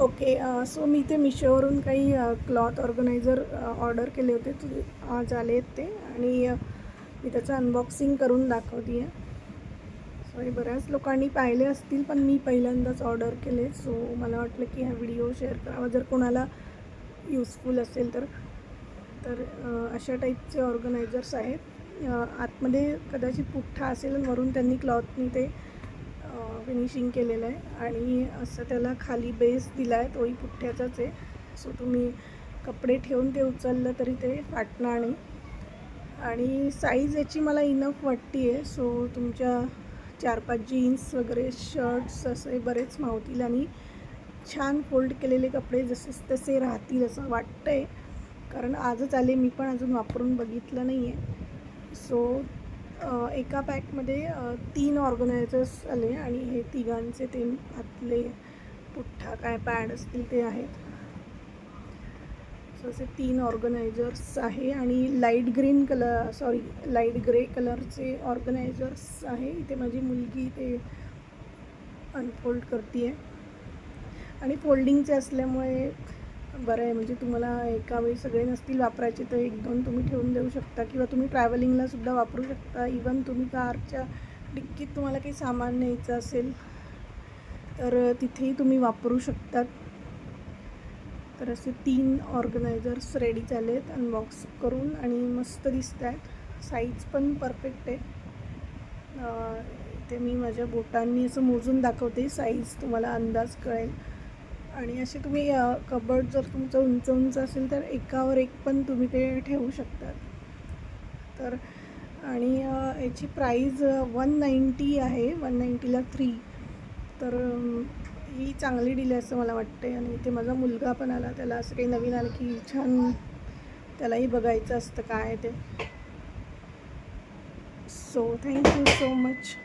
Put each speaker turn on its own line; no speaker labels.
Okay. So मी ते मिशोवरून काही क्लॉथ ऑर्गनायझर ऑर्डर केले होते. आज आले आहेत ते आणि मी त्याचं अनबॉक्सिंग करून दाखवते आहे. सो हे बऱ्याच लोकांनी पाहिले असतील, पण मी पहिल्यांदाच ऑर्डर केले. सो मला वाटलं की हा व्हिडिओ शेअर करावा, जर कोणाला युजफुल असेल तर. तर अशा टाईपचे ऑर्गनायझर्स आहेत. आतमध्ये कदाचित पुठ्ठा असेल आणि वरून त्यांनी क्लॉथनी ते फिनिशिंग केलेलं आहे आणि असं त्याला खाली बेस दिला आहे, तोही पुठ्ठ्याचाच आहे. सो तुम्ही कपडे ठेवून ते उचललं तरी ते फाटणार नाही आणि साईज याची मला इनफ वाटते आहे. सो तुमच्या 4-5 जीन्स वगैरे शर्ट्स असे बरेच मावतील आणि छान फोल्ड केलेले कपडे जसे तसे राहतील असं वाटतं आहे, कारण आजच आले, मी पण अजून वापरून बघितलं नाही आहे. सो एका पॅकमध्ये 3 ऑर्गनायझर्स आले आणि हे तिघांचे ते आतले पुठ्ठा काय पॅड असतील ते आहेत. सो असे 3 ऑर्गनायझर्स आहे आणि लाईट ग्रे कलरचे ऑर्गनायझर्स आहे. इथे माझी मुलगी ते अनफोल्ड करते आहे आणि फोल्डिंगचे असल्यामुळे बरं आहे. म्हणजे तुम्हाला एका वेळी सगळे नसतील वापरायचे तर 1-2 तुम्ही ठेवून देऊ शकता किंवा तुम्ही ट्रॅव्हलिंगलासुद्धा वापरू शकता. इवन तुम्ही कारच्या डिक्कीत तुम्हाला काही सामान न्यायचं असेल तर तिथेही तुम्ही वापरू शकतात. तर असे 3 ऑर्गनायझर्स रेडी झाले आहेत अनबॉक्स करून आणि मस्त दिसत आहेत. साईज पण परफेक्ट आहे. ते मी माझ्या बोटांनी असं मोजून दाखवते, साईज तुम्हाला अंदाज कळेल. आणि असे तुम्ही कबर्ड जर तुमचं उंच असेल तर एकावर एक पण तुम्ही ते ठेवू शकतात. तर आणि याची प्राईज 190 आहे. 190ला 3. तर ही चांगली डील आहे असं मला वाटते. आणि इथे माझा मुलगा पण आला, त्याला असं काही नवीन आलं की छान त्यालाही बघायचं असतं काय ते. So thank you so much.